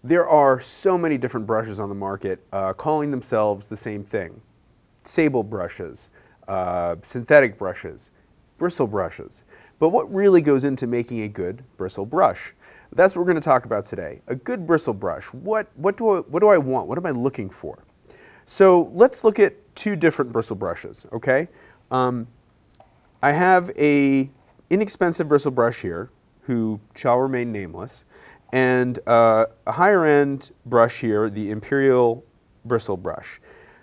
There are so many different brushes on the market calling themselves the same thing. Sable brushes, synthetic brushes, bristle brushes. But what really goes into making a good bristle brush? That's what we're going to talk about today. A good bristle brush. What do I want? What am I looking for? So let's look at two different bristle brushes, okay? I have a inexpensive bristle brush here, who shall remain nameless, and a higher end brush here, the Imperial bristle brush.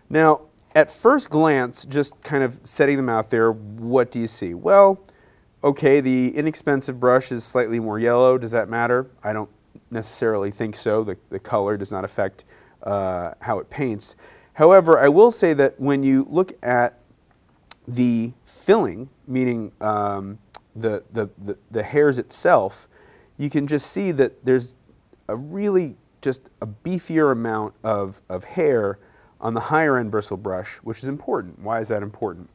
Now, at first glance, just kind of setting them out there, what do you see? Well, okay, the inexpensive brush is slightly more yellow. Does that matter? I don't necessarily think so. The color does not affect how it paints. However, I will say that when you look at the filling, meaning the hairs itself, you can just see that there's a really just a beefier amount of hair on the higher end bristle brush, which is important. Why is that important?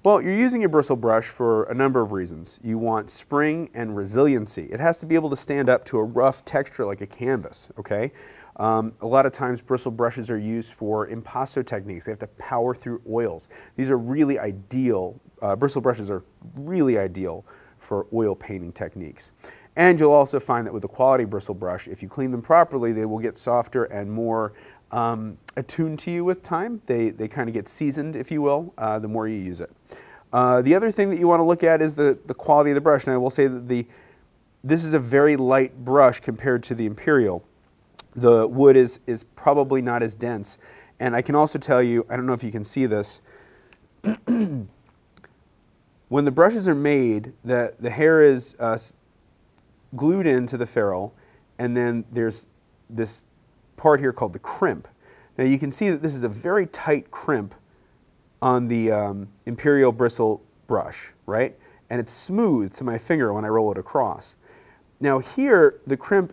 Well, you're using a bristle brush for a number of reasons. You want spring and resiliency. It has to be able to stand up to a rough texture like a canvas, okay? A lot of times bristle brushes are used for impasto techniques. They have to power through oils. These are really ideal, bristle brushes are really ideal for oil painting techniques. And you'll also find that with a quality bristle brush, if you clean them properly, they will get softer and more attuned to you with time. They kind of get seasoned, if you will, the more you use it. The other thing that you want to look at is the quality of the brush. And I will say that this is a very light brush compared to the Imperial. The wood is probably not as dense. And I can also tell you, I don't know if you can see this, when the brushes are made, the hair is glued into the ferrule, and then there's this part here called the crimp. Now you can see that this is a very tight crimp on the Imperial bristle brush, right? And it's smooth to my finger when I roll it across. Now here, the crimp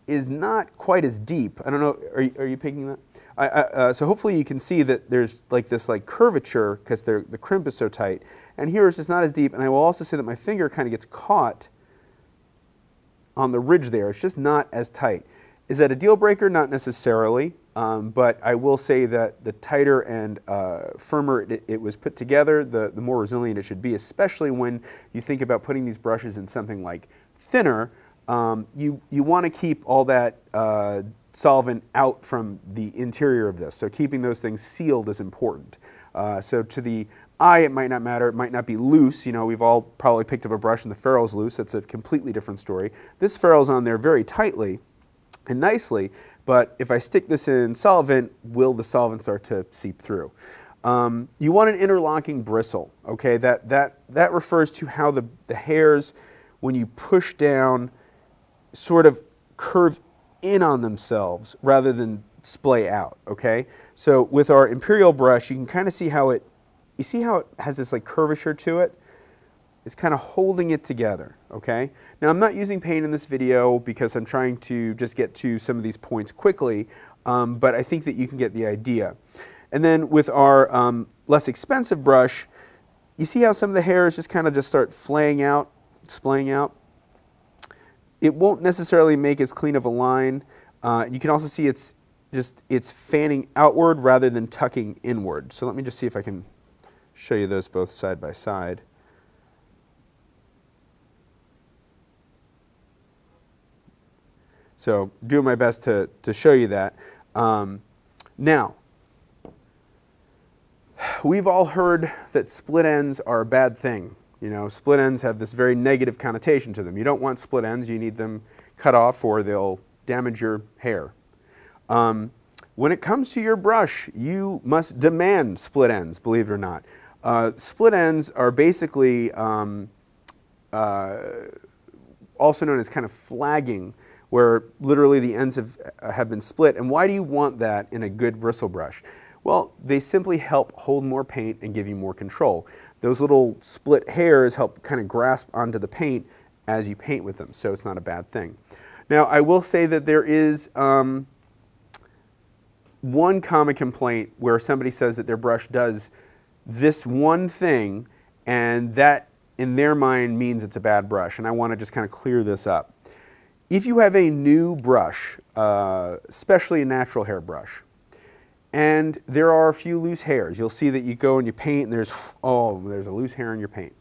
is not quite as deep. I don't know, are you picking that? So hopefully you can see that there's like this curvature because the crimp is so tight. And here it's just not as deep. And I will also say that my finger kind of gets caught on the ridge there. It's just not as tight. Is that a deal breaker? Not necessarily, but I will say that the tighter and firmer it was put together, the more resilient it should be, especially when you think about putting these brushes in something like thinner. You want to keep all that solvent out from the interior of this, so keeping those things sealed is important. So to the eye, it might not matter. It might not be loose. You know, we've all probably picked up a brush and the ferrule's loose. That's a completely different story. This ferrule's on there very tightly and nicely, but if I stick this in solvent, will the solvent start to seep through? You want an interlocking bristle, okay? That refers to how the hairs, when you push down, sort of curve in on themselves rather than splay out, okay? So with our Imperial brush, you can kind of see how it has this curvature to it? It's kind of holding it together, okay? Now I'm not using paint in this video because I'm trying to just get to some of these points quickly, but I think that you can get the idea. And then with our less expensive brush, you see how some of the hairs just kind of start flaying out, splaying out? It won't necessarily make as clean of a line. You can also see it's fanning outward rather than tucking inward. So let me just see if I can show you those both side by side. So doing my best to show you that. Now, we've all heard that split ends are a bad thing. You know, split ends have this very negative connotation to them. You don't want split ends. You need them cut off or they'll damage your hair. When it comes to your brush, you must demand split ends, believe it or not. Split ends are basically also known as kind of flagging, where literally the ends have been split. And why do you want that in a good bristle brush? Well, they simply help hold more paint and give you more control. Those little split hairs help kind of grasp onto the paint as you paint with them, so it's not a bad thing. Now, I will say that there is one common complaint where somebody says that their brush does this one thing, and that in their mind means it's a bad brush, and I want to just kind of clear this up. If you have a new brush, especially a natural hair brush, and there are a few loose hairs, you'll see that you go and you paint and there's a loose hair in your paint.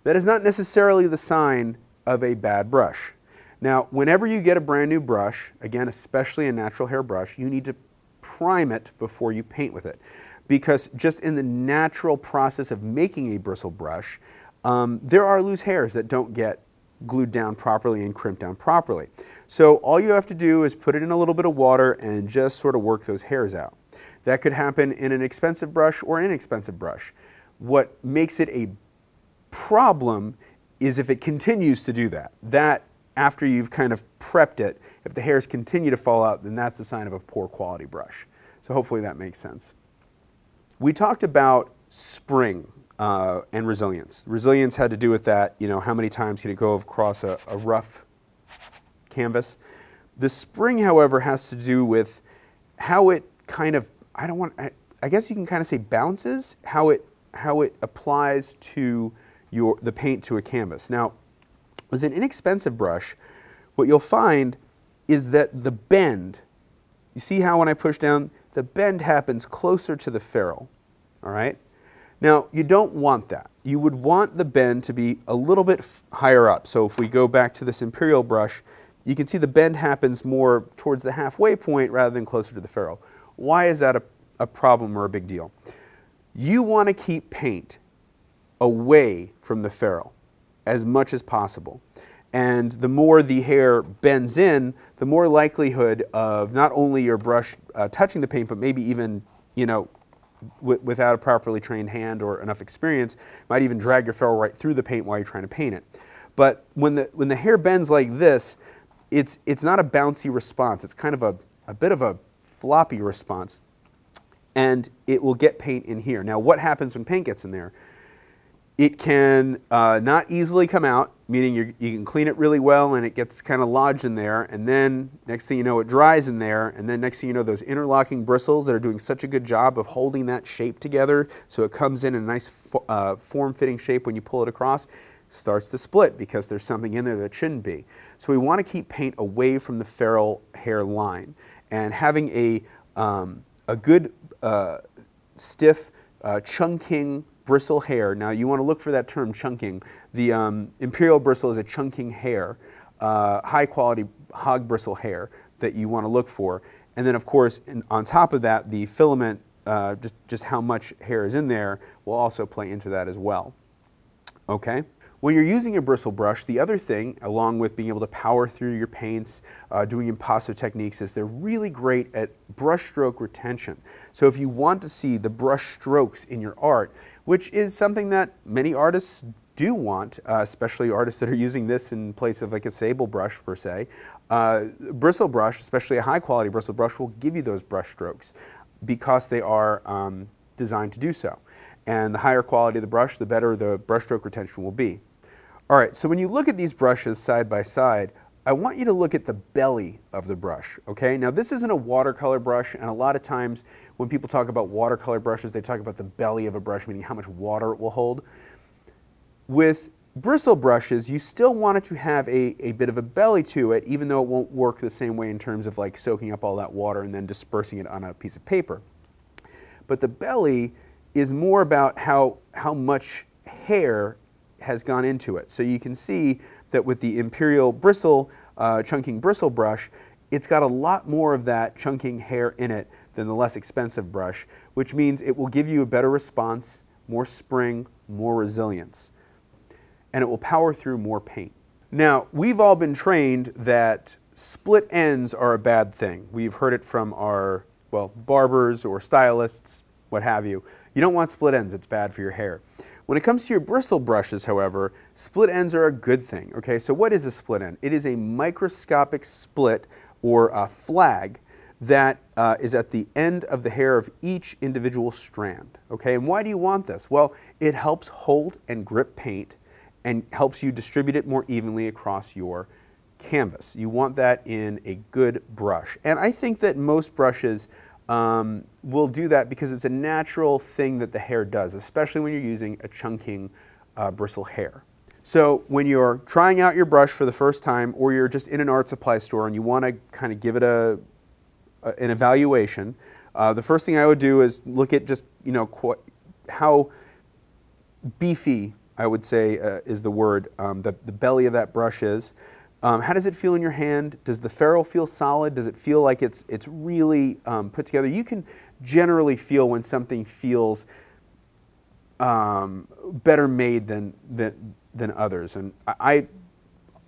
That is not necessarily the sign of a bad brush. Now, whenever you get a brand new brush, again, especially a natural hair brush, you need to prime it before you paint with it. Because just in the natural process of making a bristle brush, there are loose hairs that don't get glued down properly and crimped down properly. So all you have to do is put it in a little bit of water and just sort of work those hairs out. That could happen in an expensive brush or an inexpensive brush. What makes it a problem is if it continues to do that. That, after you've kind of prepped it, if the hairs continue to fall out, then that's the sign of a poor quality brush. So hopefully that makes sense. We talked about spring and resilience. Resilience had to do with that, you know, how many times can it go across a rough canvas. The spring, however, has to do with how it kind of, I guess you can kind of say bounces, how it applies to the paint to a canvas. Now, with an inexpensive brush, what you'll find is that the bend, you see how when I push down, the bend happens closer to the ferrule, all right? Now, you don't want that. You would want the bend to be a little bit higher up. So if we go back to this imperial brush, you can see the bend happens more towards the halfway point rather than closer to the ferrule. Why is that a problem or a big deal? You want to keep paint away from the ferrule as much as possible. And the more the hair bends in, the more likelihood of not only your brush touching the paint, but maybe even, you know, without a properly trained hand or enough experience, might even drag your ferrule right through the paint while you're trying to paint it. But when the hair bends like this, it's not a bouncy response. It's kind of a bit of a floppy response. And it will get paint in here. Now, what happens when paint gets in there? It can not easily come out, meaning you can clean it really well and it gets kind of lodged in there, and then next thing you know it dries in there, and then next thing you know those interlocking bristles that are doing such a good job of holding that shape together so it comes in a nice form-fitting shape when you pull it across, starts to split because there's something in there that shouldn't be. So we want to keep paint away from the ferrule hair line, and having a good stiff chunking bristle hair. Now you want to look for that term, chunking. The imperial bristle is a chunking hair, high quality hog bristle hair that you want to look for. And then of course, on top of that, the filament, just how much hair is in there, will also play into that as well. Okay? When you're using a bristle brush, the other thing, along with being able to power through your paints, doing impasto techniques, is they're really great at brush stroke retention. So if you want to see the brush strokes in your art, which is something that many artists do want, especially artists that are using this in place of like a sable brush per se, bristle brush, especially a high quality bristle brush, will give you those brush strokes because they are designed to do so. And the higher quality of the brush, the better the brush stroke retention will be. All right, so when you look at these brushes side by side, I want you to look at the belly of the brush, okay? Now this isn't a watercolor brush, and a lot of times when people talk about watercolor brushes, they talk about the belly of a brush, meaning how much water it will hold. With bristle brushes, you still want it to have a bit of a belly to it, even though it won't work the same way in terms of like soaking up all that water and then dispersing it on a piece of paper. But the belly is more about how much hair has gone into it. So you can see that with the imperial bristle, chunking bristle brush, it's got a lot more of that chunking hair in it than the less expensive brush, which means it will give you a better response, more spring, more resilience, and it will power through more paint. Now, we've all been trained that split ends are a bad thing. We've heard it from our, well, barbers or stylists, what have you. You don't want split ends, it's bad for your hair. When it comes to your bristle brushes, however, split ends are a good thing. Okay, so what is a split end? It is a microscopic split or a flag that is at the end of the hair of each individual strand. Okay, and why do you want this? Well, it helps hold and grip paint and helps you distribute it more evenly across your canvas. You want that in a good brush. And I think that most brushes will do that because it's a natural thing that the hair does, especially when you're using a chunking bristle hair. So when you're trying out your brush for the first time, or you're just in an art supply store and you want to kind of give it an evaluation, the first thing I would do is look at just, you know, how beefy, I would say is the word, the belly of that brush is. How does it feel in your hand? Does the ferrule feel solid? Does it feel like it's really put together? You can generally feel when something feels better made than others. And I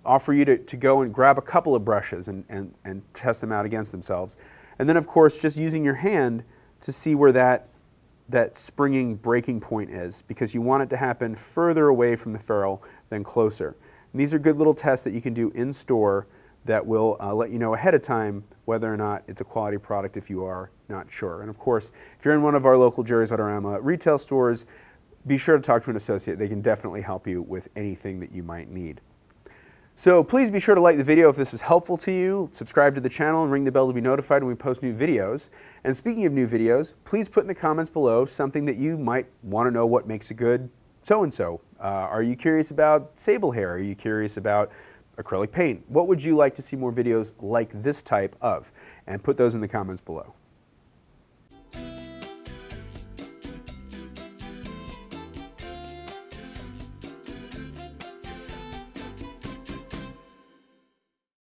offer you to go and grab a couple of brushes and test them out against themselves. And then, of course, just using your hand to see where that springing breaking point is, because you want it to happen further away from the ferrule than closer. And these are good little tests that you can do in store that will let you know ahead of time whether or not it's a quality product if you are not sure. And of course, if you're in one of our local Jerry's Autorama retail stores, be sure to talk to an associate. They can definitely help you with anything that you might need. So please be sure to like the video if this was helpful to you, subscribe to the channel, and ring the bell to be notified when we post new videos. And speaking of new videos, please put in the comments below something that you might want to know what makes a good so-and-so. Are you curious about sable hair? Are you curious about acrylic paint? What would you like to see more videos like this type of? And put those in the comments below.